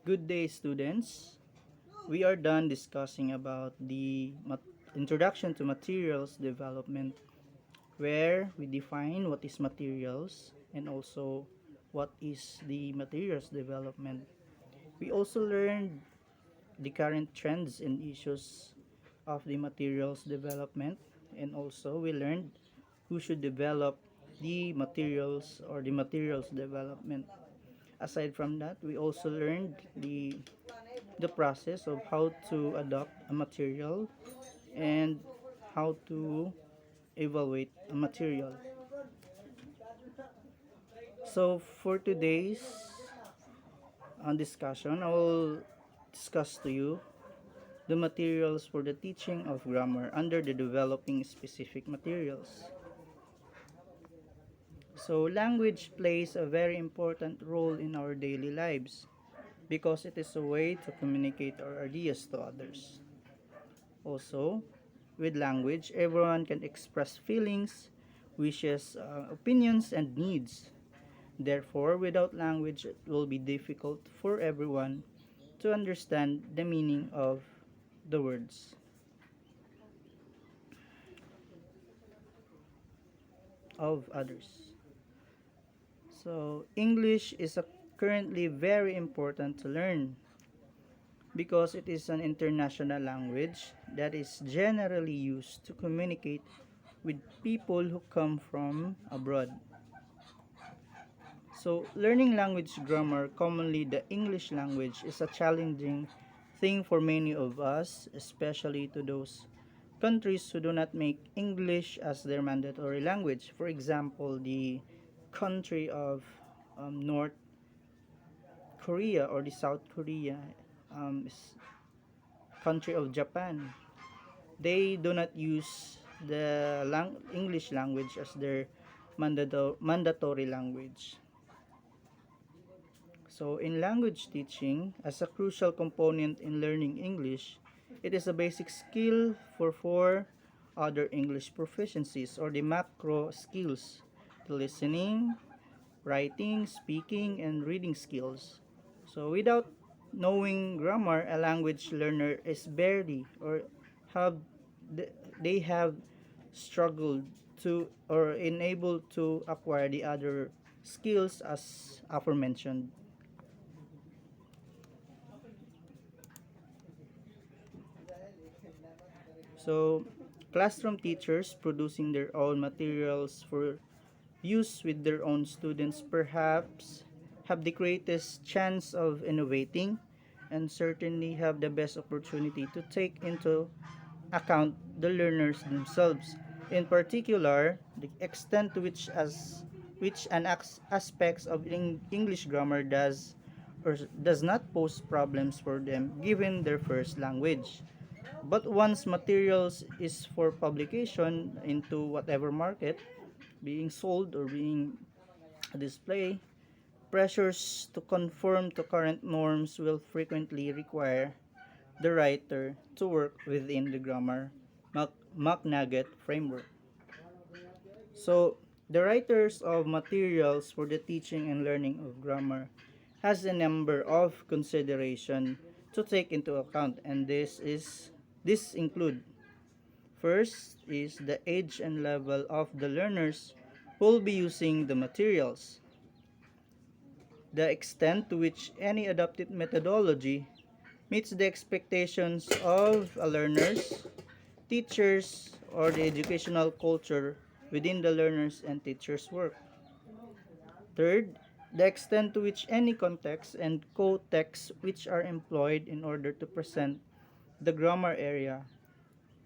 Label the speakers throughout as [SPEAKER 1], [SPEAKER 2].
[SPEAKER 1] Good day, students. We are done discussing about the introduction to materials development, where we define what is materials and also what is the materials development. We also learned the current trends and issues of the materials development, and also we learned who should develop the materials or the materials development. Aside from that, we also learned the process of how to adopt a material and how to evaluate a material. So for today's discussion, I will discuss to you the materials for the teaching of grammar under the developing specific materials. So language plays a very important role in our daily lives because it is a way to communicate our ideas to others. Also, with language, everyone can express feelings, wishes, opinions, and needs. Therefore, without language, it will be difficult for everyone to understand the meaning of the words of others. So, English is currently very important to learn because it is an international language that is generally used to communicate with people who come from abroad. So, learning language grammar, commonly the English language, is a challenging thing for many of us, especially to those countries who do not make English as their mandatory language. For example, the country of North Korea or the South Korea, country of Japan. They do not use the English language as their mandatory language. So, in language teaching, as a crucial component in learning English, it is a basic skill for four other English proficiencies or the macro skills: the listening, writing, speaking, and reading skills. So, without knowing grammar, a language learner is barely or have they have struggled to or unable to acquire the other skills as aforementioned. So, classroom teachers producing their own materials for use with their own students perhaps have the greatest chance of innovating and certainly have the best opportunity to take into account the learners themselves. In particular, the extent to which an aspects of English grammar does or does not pose problems for them given their first language. But once materials is for publication into whatever market, being sold or being displayed, pressures to conform to current norms will frequently require the writer to work within the grammar McNugget framework. So, the writers of materials for the teaching and learning of grammar has a number of consideration to take into account, and this include: first is the age and level of the learners who will be using the materials, the extent to which any adopted methodology meets the expectations of learners, teachers, or the educational culture within the learners and teachers' work. Third, the extent to which any context and co-text which are employed in order to present the grammar area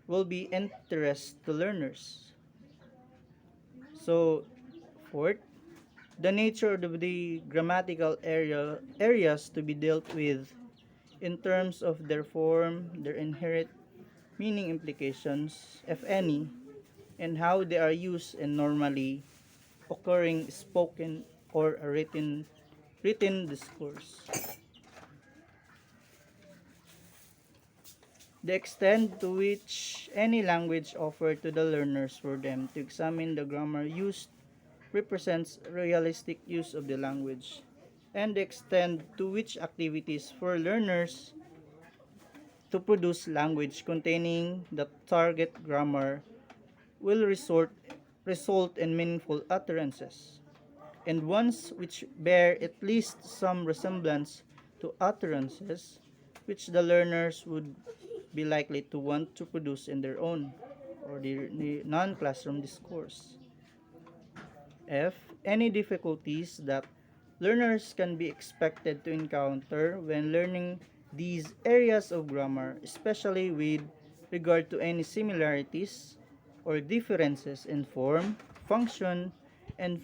[SPEAKER 1] will be interest to learners. So, fourth, the nature of the grammatical areas to be dealt with in terms of their form, their inherent meaning implications, if any, and how they are used and normally occurring spoken or a written discourse. The extent to which any language offered to the learners for them to examine the grammar used represents realistic use of the language. and the extent to which activities for learners to produce language containing the target grammar will result in meaningful utterances, and ones which bear at least some resemblance to utterances which the learners would be likely to want to produce in their own or the non-classroom discourse. F. Any difficulties that learners can be expected to encounter when learning these areas of grammar, especially with regard to any similarities or differences in form, function, and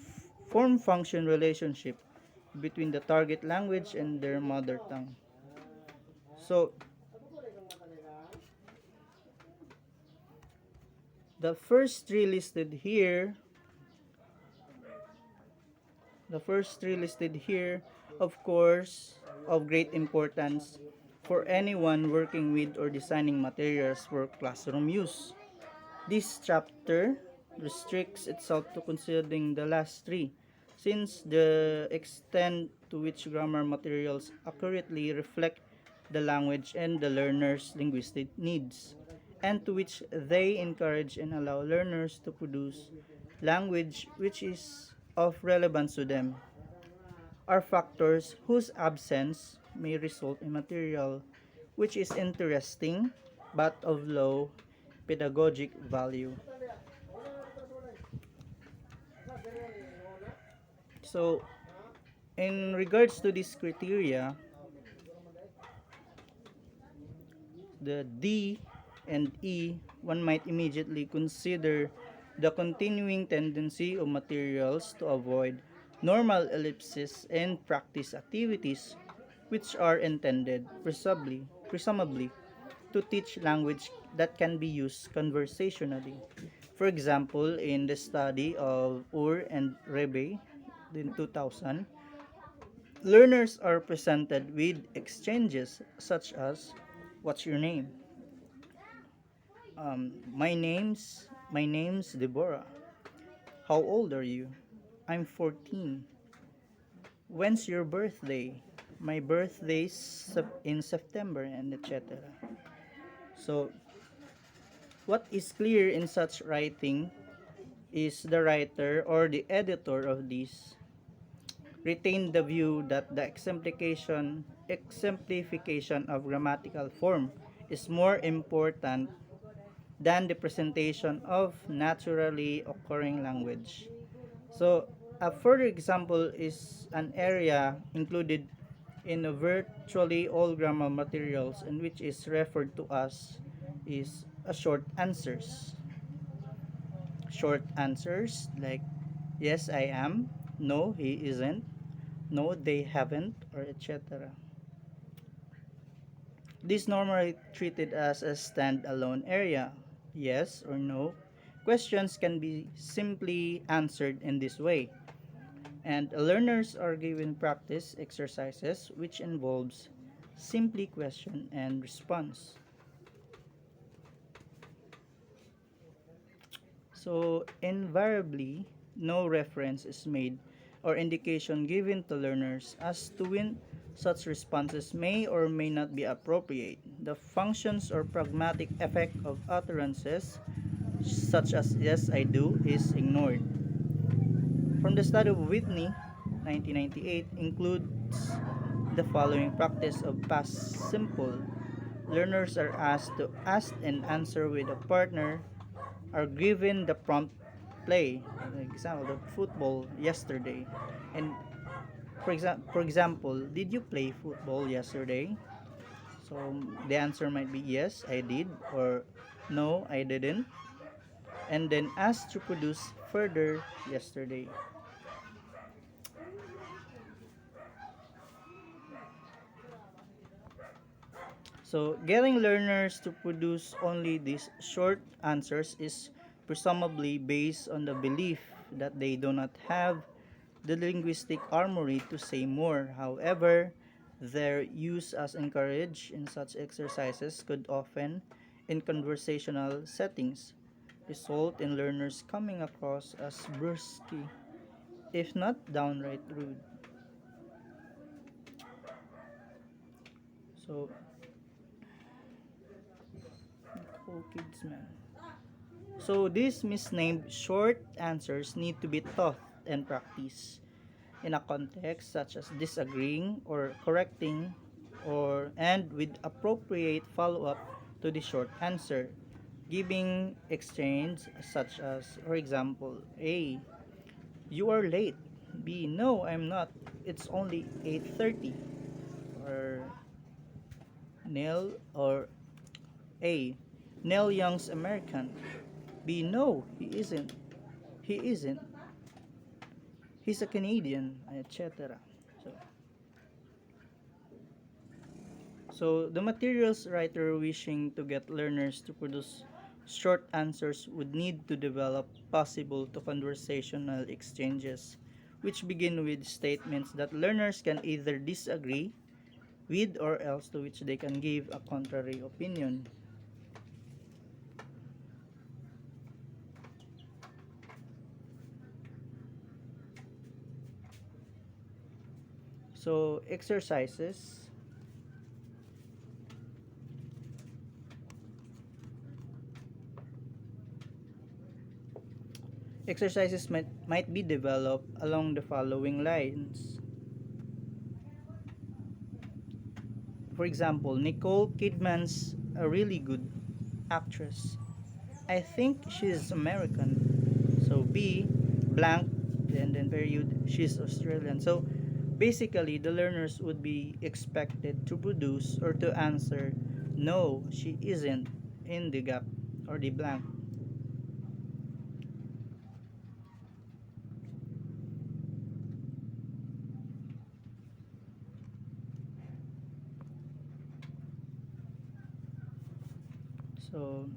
[SPEAKER 1] form function relationship between the target language and their mother tongue. So, the first three listed here The first three listed here, of course, of great importance for anyone working with or designing materials for classroom use. This chapter restricts itself to considering the last three, since the extent to which grammar materials accurately reflect the language and the learner's linguistic needs, and to which they encourage and allow learners to produce language which is of relevance to them, are factors whose absence may result in material which is interesting but of low pedagogic value. So, in regards to this criteria, the D and E, one might immediately consider the continuing tendency of materials to avoid normal ellipses and practice activities which are intended, presumably, to teach language that can be used conversationally. For example, in the study of Ur and Rebe in 2000, learners are presented with exchanges such as, "What's your name?" My name's Deborah. How old are you? I'm 14. When's your birthday? My birthday's in September, and etc. So, what is clear in such writing is the writer or the editor of this retained the view that the exemplification of grammatical form is more important than the presentation of naturally occurring language. So, a further example is an area included in virtually all grammar materials and which is referred to as is a short answers. Short answers like yes I am, no he isn't, no they haven't, or etc. This normally treated as a stand-alone area. Yes or no. Questions can be simply answered in this way, and learners are given practice exercises which involves simply question and response. So invariably, no reference is made or indication given to learners as to when such responses may or may not be appropriate. The functions or pragmatic effect of utterances, such as yes I do, is ignored. From the study of Whitney, 1998, includes the following practice of past simple. Learners are asked to ask and answer with a partner, are given the prompt play, for example, the football yesterday. And for example, did you play football yesterday? So the answer might be yes, I did, or no, I didn't. And then ask to produce further yesterday. So, getting learners to produce only these short answers is presumably based on the belief that they do not have the linguistic armory to say more. However, their use as encouraged in such exercises could often, in conversational settings, result in learners coming across as brusque, if not downright rude. So, Nicole Kidman. So these misnamed short answers need to be taught and practiced in a context such as disagreeing or correcting or and with appropriate follow-up to the short answer, giving exchange such as, for example, A, you are late. B, no, I'm not. It's only 8:30. Or or A, Neil Young's American. B, no, he isn't. He isn't. He's a Canadian, etc. So, so the materials writer wishing to get learners to produce short answers would need to develop possible to conversational exchanges, which begin with statements that learners can either disagree with or else to which they can give a contrary opinion. So exercises might be developed along the following lines. For example, Nicole Kidman's a really good actress. I think she's American. So B, blank, then period, she's Australian. So basically, the learners would be expected to produce or to answer, no, she isn't, in the gap or the blank. So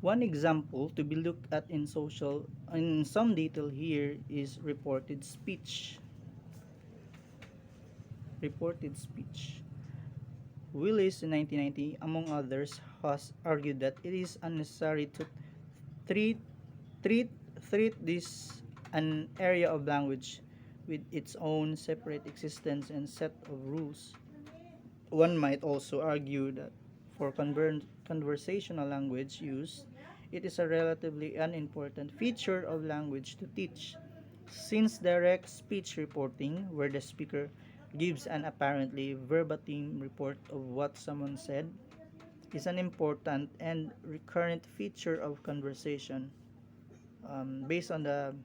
[SPEAKER 1] one example to be looked at in some detail here is reported speech. Reported speech. Willis in 1990, among others, has argued that it is unnecessary to treat treat treat this an area of language with its own separate existence and set of rules. One might also argue that for conversational language use, it is a relatively unimportant feature of language to teach, since direct speech reporting, where the speaker gives an apparently verbatim report of what someone said, is an important and recurrent feature of conversation. Based on the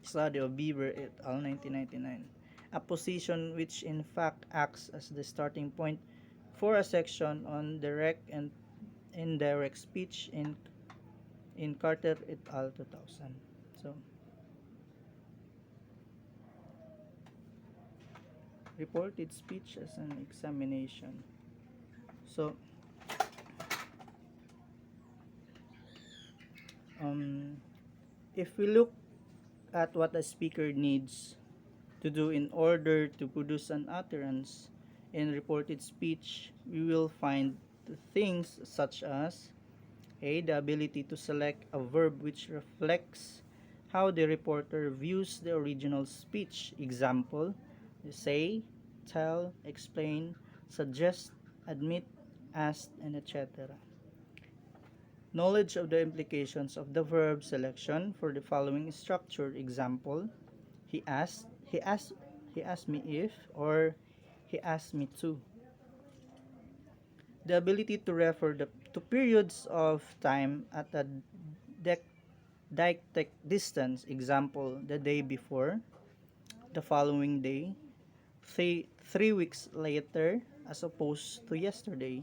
[SPEAKER 1] study of Beaver et al. 1999, a position which in fact acts as the starting point for a section on direct and indirect speech in Carter et al. 2000. So, reported speech as an examination. So, um, if we look at what a speaker needs to do in order to produce an utterance in reported speech, we will find things such as A. The ability to select a verb which reflects how the reporter views the original speech. Example, say, tell, explain, suggest, admit, ask, and etc. Knowledge of the implications of the verb selection for the following structure. Example, he asked, he asked me if, or he asked me to. The ability to refer to periods of time at a dictic distance. Example, the day before, the following day, 3 weeks later, as opposed to yesterday,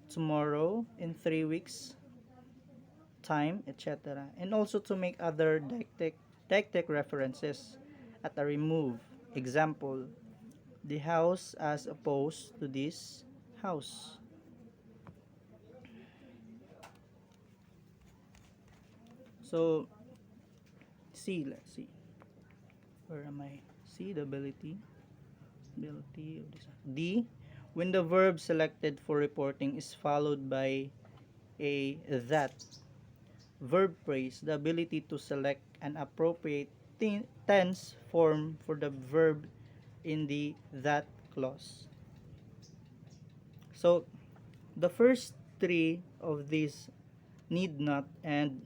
[SPEAKER 1] tomorrow, in 3 weeks time, etc. And also to make other dictic references at a remove. Example, the house as opposed to this house. So, let's see. Where am I? C, the ability of this. D, when the verb selected for reporting is followed by a that verb phrase, the ability to select an appropriate tense form for the verb in the that clause. So the first three of these need not and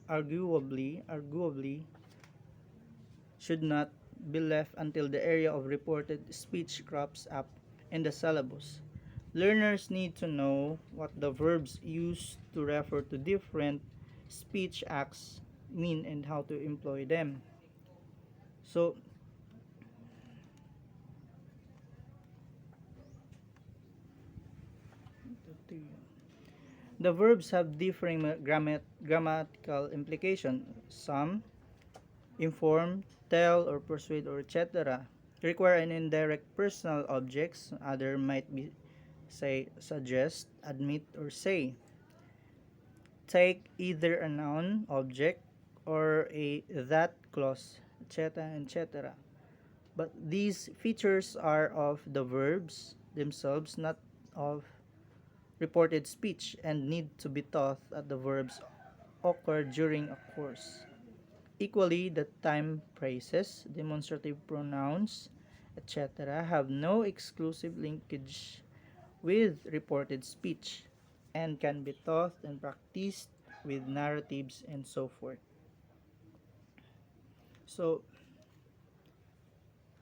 [SPEAKER 1] arguably should not be left until the area of reported speech crops up in the syllabus. Learners need to know what the verbs used to refer to different speech acts mean and how to employ them. So, the verbs have differing grammatical implication. Some inform, tell, or persuade, or etc. require an indirect personal objects. Other might be say suggest, admit, or say. Take either a noun object or a that clause, etc., etc. But these features are of the verbs themselves, not of reported speech, and need to be taught at the verbs occur during a course. Equally, the time phrases, demonstrative pronouns, etc., have no exclusive linkage with reported speech and can be taught and practiced with narratives and so forth. So,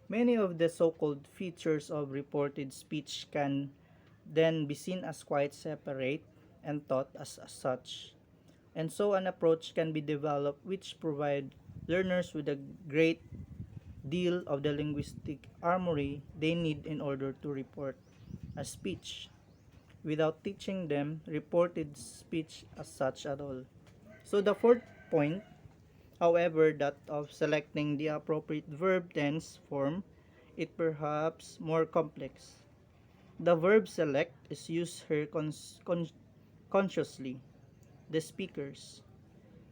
[SPEAKER 1] many of the so called features of reported speech can then be seen as quite separate and taught as such. And so, an approach can be developed which provide learners with a great deal of the linguistic armory they need in order to report a speech without teaching them reported speech as such at all. So the fourth point, however, that of selecting the appropriate verb tense form, it perhaps more complex. The verb select is used here consciously. The speakers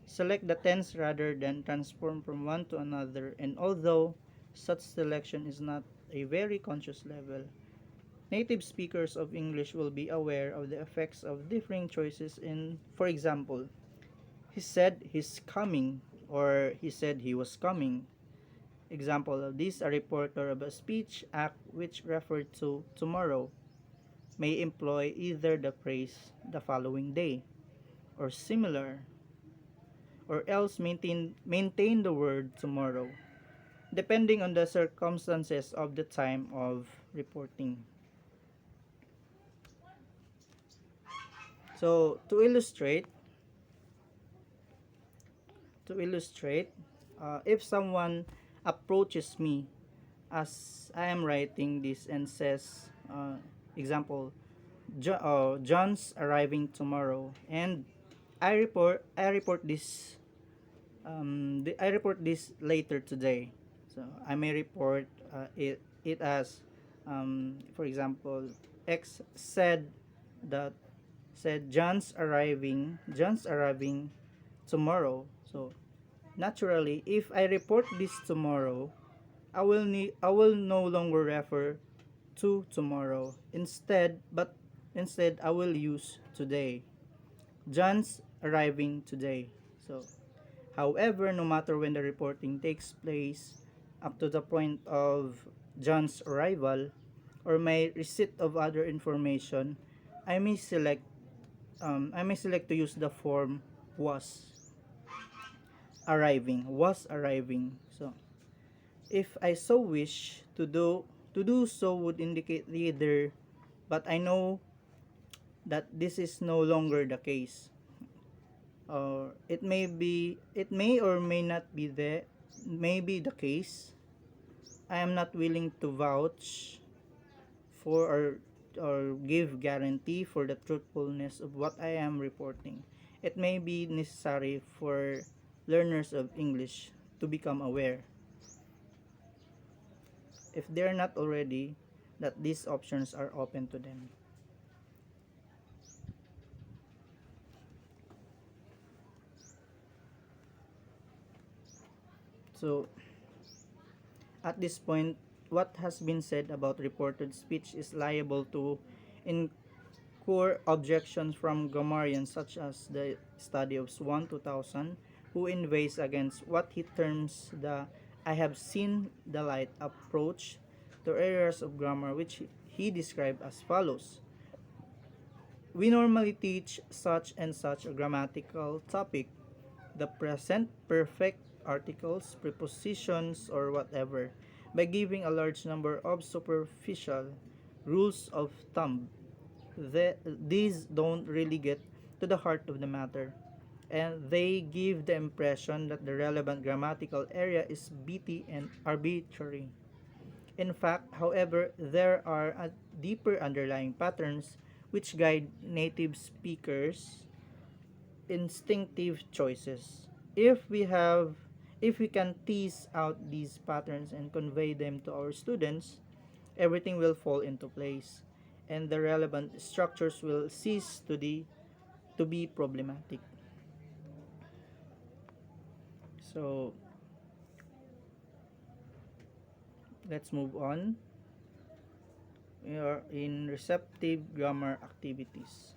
[SPEAKER 1] select the tense rather than transform from one to another, and although such selection is not a very conscious level, native speakers of English will be aware of the effects of differing choices in, for example, he said he's coming or he said he was coming. Example of this, a reporter of a speech act which referred to tomorrow may employ either the phrase the following day or similar, or else maintain the word tomorrow, depending on the circumstances of the time of reporting. So to illustrate, if someone approaches me as I am writing this and says, example, John's arriving tomorrow, and I report this later today. So I may report it as, for example, X that said John's arriving tomorrow. So naturally, if I report this tomorrow, I will no longer refer to tomorrow. Instead I will use today. John's arriving today. So however, no matter when the reporting takes place, up to the point of John's arrival or my receipt of other information, I may select to use the form was arriving. So if I so wish to do so would indicate either, but I know that this is no longer the case. Or it may or may not be the case. I am not willing to vouch for or give guarantee for the truthfulness of what I am reporting. It may be necessary for learners of English to become aware, if they are not already, that these options are open to them. So, at this point, what has been said about reported speech is liable to incur objections from grammarians such as the study of Swan 2000, who inveighs against what he terms the I have seen the light approach to areas of grammar which he described as follows. We normally teach such and such a grammatical topic, the present perfect, articles, prepositions, or whatever, by giving a large number of superficial rules of thumb. These don't really get to the heart of the matter, and they give the impression that the relevant grammatical area is bitty and arbitrary. In fact, however, there are deeper underlying patterns which guide native speakers' instinctive choices. If we have if we can tease out these patterns and convey them to our students, everything will fall into place and the relevant structures will cease to be problematic. So, let's move on. We are in receptive grammar activities.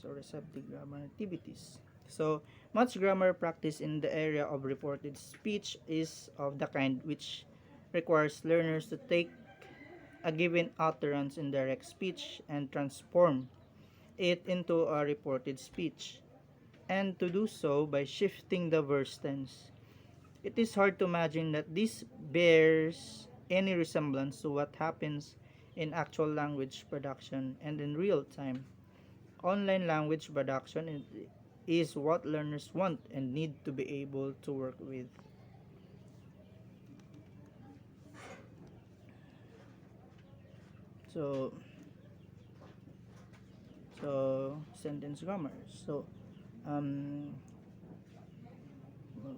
[SPEAKER 1] Receptive grammar activities. So, much grammar practice in the area of reported speech is of the kind which requires learners to take a given utterance in direct speech and transform it into a reported speech, and to do so by shifting the verse tense. It is hard to imagine that this bears any resemblance to what happens in actual language production and in real time. Online language production is what learners want and need to be able to work with. So, sentence grammar. So, um,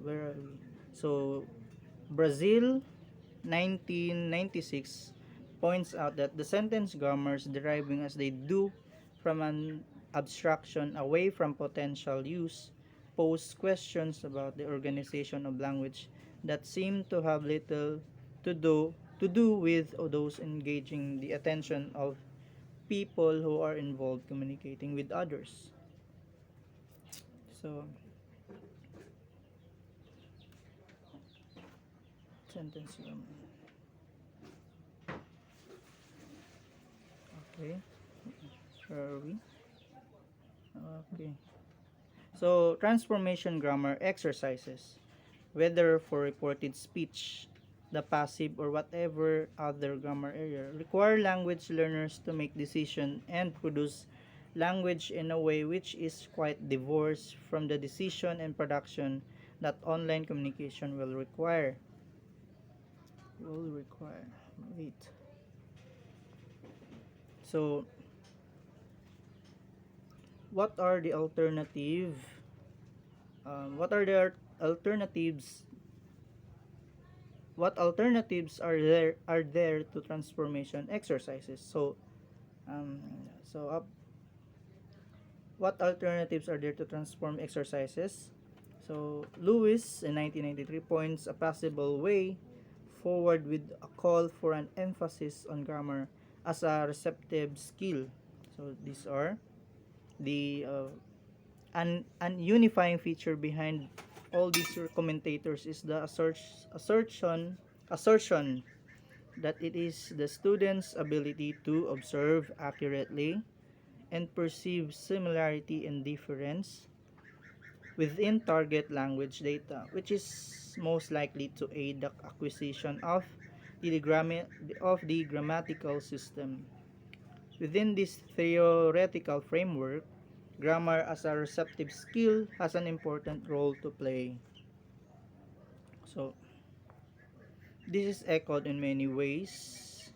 [SPEAKER 1] where are we? So, Brazil 1996 points out that the sentence grammars deriving as they do from an abstraction away from potential use pose questions about the organization of language that seem to have little to do with those engaging the attention of people who are involved communicating with others. So, sentence grammar. Okay, where are we? Okay. So, transformation grammar exercises, whether for reported speech, the passive, or whatever other grammar area, require language learners to make decisions and produce language in a way which is quite divorced from the decision and production that online communication will require. Wait. So, what are the alternative? What are the alternatives what alternatives are there to transformation exercises? Um, so what alternatives are there to transform exercises? So Lewis in 1993 points a possible way forward with a call for an emphasis on grammar as a receptive skill. So these are the an unifying feature behind all these commentators is the assertion that it is the student's ability to observe accurately and perceive similarity and difference within target language data, which is most likely to aid the acquisition of the grammatical system. Within this theoretical framework, grammar as a receptive skill has an important role to play. So, this is echoed in many ways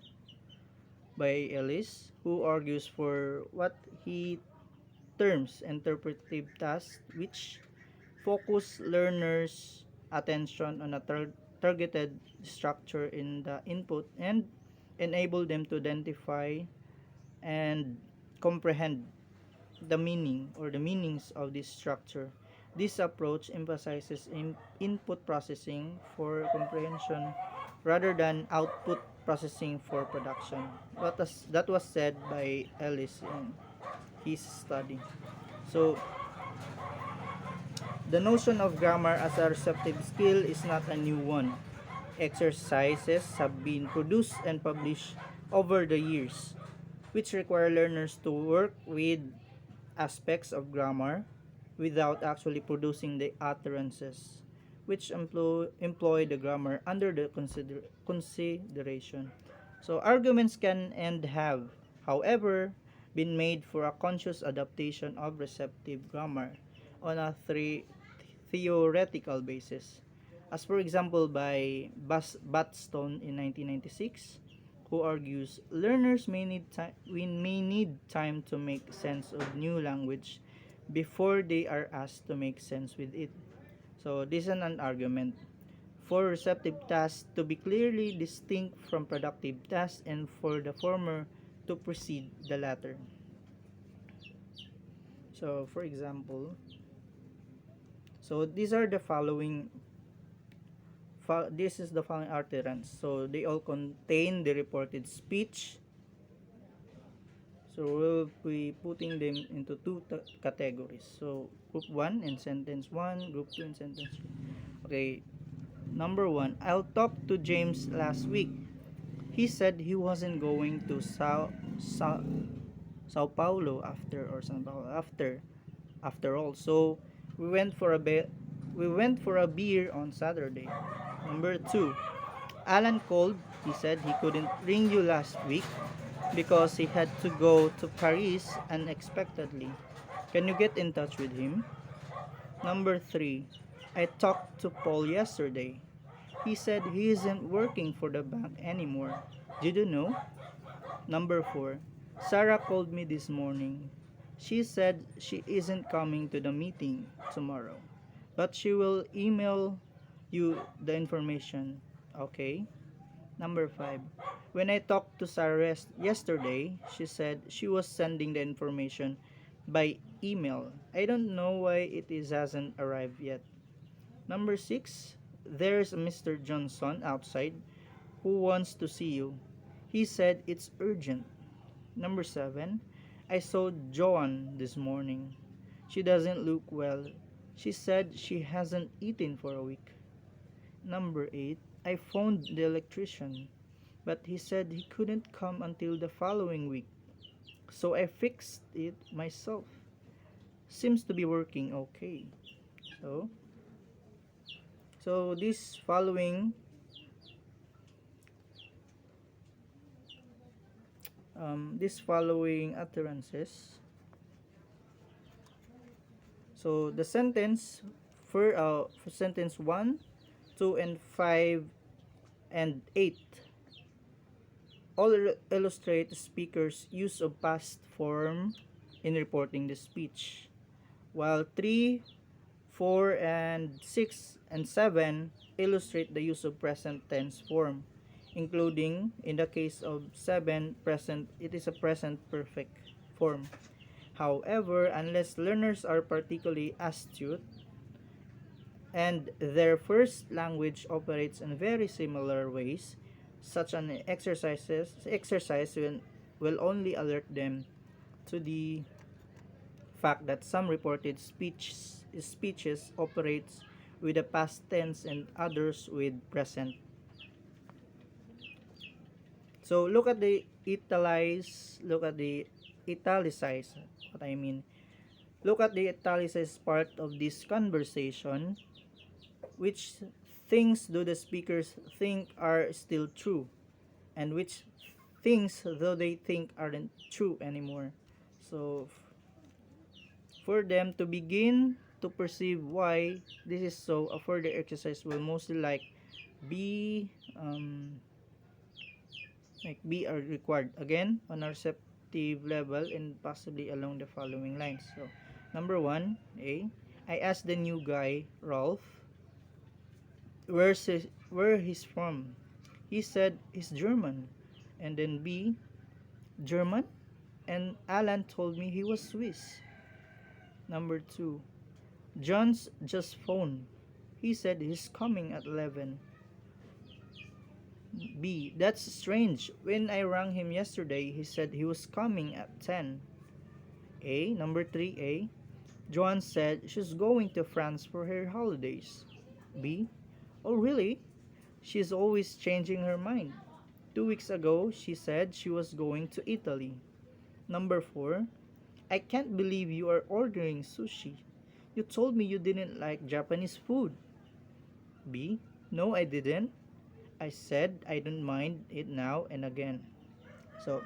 [SPEAKER 1] by Ellis, who argues for what he terms interpretive tasks, which focus learners' attention on a targeted structure in the input and enable them to identify and comprehend the meaning or the meanings of this structure. This approach emphasizes input processing for comprehension rather than output processing for production. That was said by Ellis in his study. So, the notion of grammar as a receptive skill is not a new one. Exercises have been produced and published over the years. which require learners to work with aspects of grammar without actually producing the utterances, which employ the grammar under the consideration. So arguments can and have, however, been made for a conscious adaptation of receptive grammar on a theoretical basis, as for example by Batstone in 1996, who argues learners may need time to make sense of new language before they are asked to make sense with it. So this is an argument for receptive tasks to be clearly distinct from productive tasks and for the former to precede the latter. So for example, so these are the following this is the following utterance. So they all contain the reported speech. So we'll be putting them into two categories. So group 1 in sentence 1, group 2 in sentence 2. Okay, number 1, I'll talk to James last week. He said he wasn't going to Sao Paulo after all. So we went for a beer on Saturday. Number 2, Alan called. He said he couldn't ring you last week because he had to go to Paris unexpectedly. Can you get in touch with him? Number 3, I talked to Paul yesterday. He said he isn't working for the bank anymore. Did you know? Number 4, Sarah called me this morning. She said she isn't coming to the meeting tomorrow, but she will email you the information. Okay? Number 5, when I talked to Sarah yesterday, she said she was sending the information by email. I don't know why hasn't arrived yet. Number 6, there's Mr. Johnson outside who wants to see you. He said it's urgent. Number 7, I saw Joan this morning. She doesn't look well. She said she hasn't eaten for a week. Number 8, I phoned the electrician, but he said he couldn't come until the following week. So I fixed it myself. Seems to be working okay. So, so these following utterances. So the sentence for sentence 1, 2, and 5 and 8 all illustrate the speaker's use of past form in reporting the speech, while 3, 4, and 6 and 7 illustrate the use of present tense form, including in the case of 7 present, it is a present perfect form. However, unless learners are particularly astute and their first language operates in very similar ways, such an exercise will only alert them to the fact that some reported speeches operates with the past tense and others with present. So look at the italicized, what I mean. Look at the italicized part of this conversation. Which things do the speakers think are still true, and which things though they think aren't true anymore? So for them to begin to perceive why this is so, a further exercise will mostly be required again on a receptive level and possibly along the following lines. So number 1, A, I asked the new guy, Rolf, where he's from. He said he's German. And then B, German? And Alan told me he was Swiss. Number 2, John's just phoned. He said he's coming at 11. B, that's strange. When I rang him yesterday, he said he was coming at 10. A, number 3A, Joan said she's going to France for her holidays. B, oh really? She's always changing her mind. 2 weeks ago, she said she was going to Italy. Number 4, I can't believe you are ordering sushi. You told me you didn't like Japanese food. B, no, I didn't. I said I don't mind it now and again. So,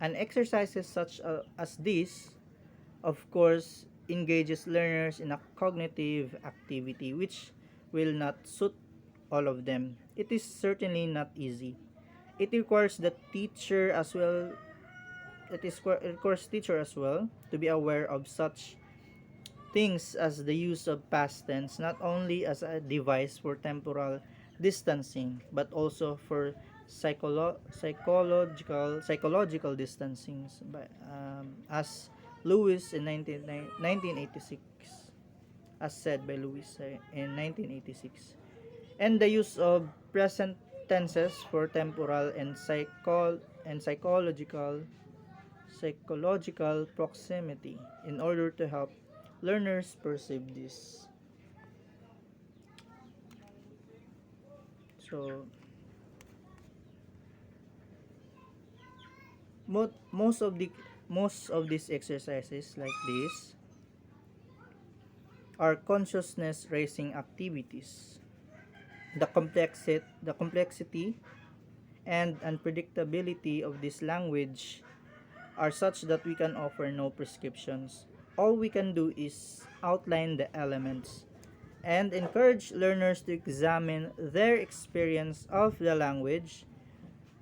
[SPEAKER 1] an exercises as this, of course, engages learners in a cognitive activity which will not suit all of them. It is certainly not easy. It requires the teacher as well. It requires teacher as well to be aware of such things as the use of past tense not only as a device for temporal distancing but also for psychological distancing as Lewis in 1986, as said by Lewis in 1986, and the use of present tenses for temporal and psychological proximity in order to help learners perceive this. So most of the most of these exercises like this are consciousness raising activities. The complexity and unpredictability of this language are such that we can offer no prescriptions. All we can do is outline the elements and encourage learners to examine their experience of the language.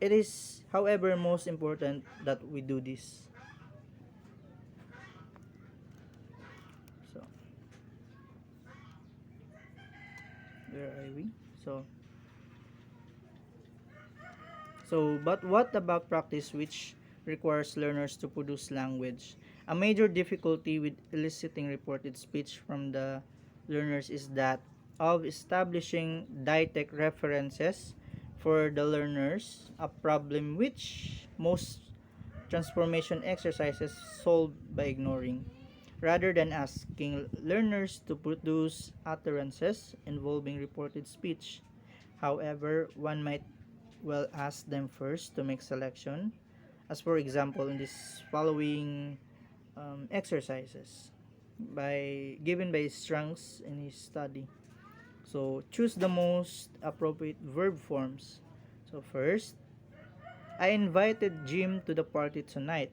[SPEAKER 1] It is, however, most important that we do this. So, where are we? So, but what about practice which requires learners to produce language? A major difficulty with eliciting reported speech from the learners is that of establishing didactic references for the learners, a problem which most transformation exercises solve by ignoring. Rather than asking learners to produce utterances involving reported speech, however, one might well ask them first to make selection, as for example in this following exercises given by Strunks in his study. So choose the most appropriate verb forms. So first, I invited Jim to the party tonight.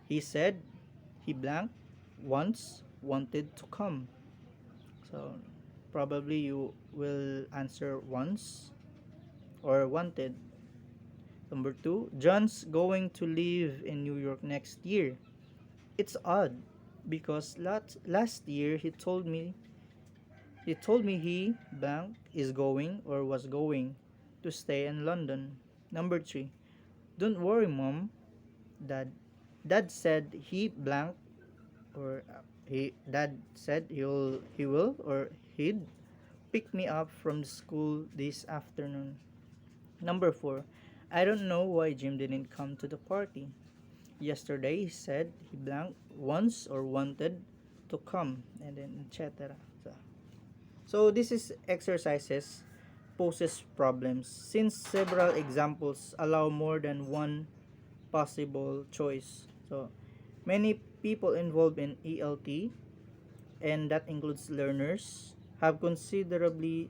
[SPEAKER 1] He said he blank once wanted to come. So probably you will answer once or wanted. Number 2, John's going to live in New York next year. It's odd because last year he told me he blank is going or was going to stay in London. Number 3, don't worry, mom. Dad Dad said he blank or he dad said he will or he'd pick me up from the school this afternoon. Number 4, I don't know why Jim didn't come to the party. Yesterday he said he blank wants or wanted to come, and then etc. So this is exercises poses problems since several examples allow more than one possible choice. So many people involved in ELT, and that includes learners, have considerably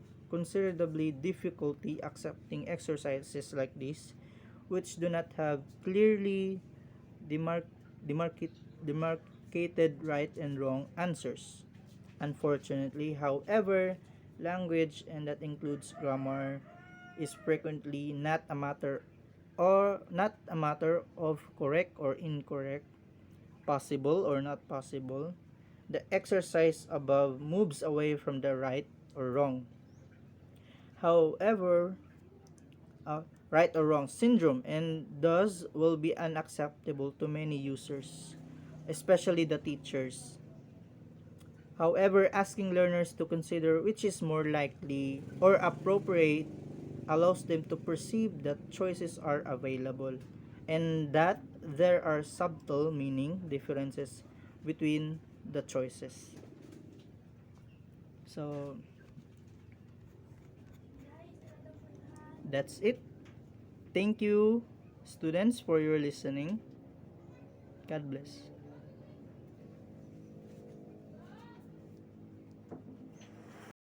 [SPEAKER 1] difficulty accepting exercises like this, which do not have clearly demarc- demarcated right and wrong answers. Unfortunately, however, language, and that includes grammar, is frequently not a matter of correct or incorrect, possible or not possible. The exercise above moves away from the right or wrong. However, right or wrong syndrome and thus will be unacceptable to many users, especially the teachers. However, asking learners to consider which is more likely or appropriate allows them to perceive that choices are available and that there are subtle meaning differences between the choices. So that's it. Thank you. students, for your listening. God bless.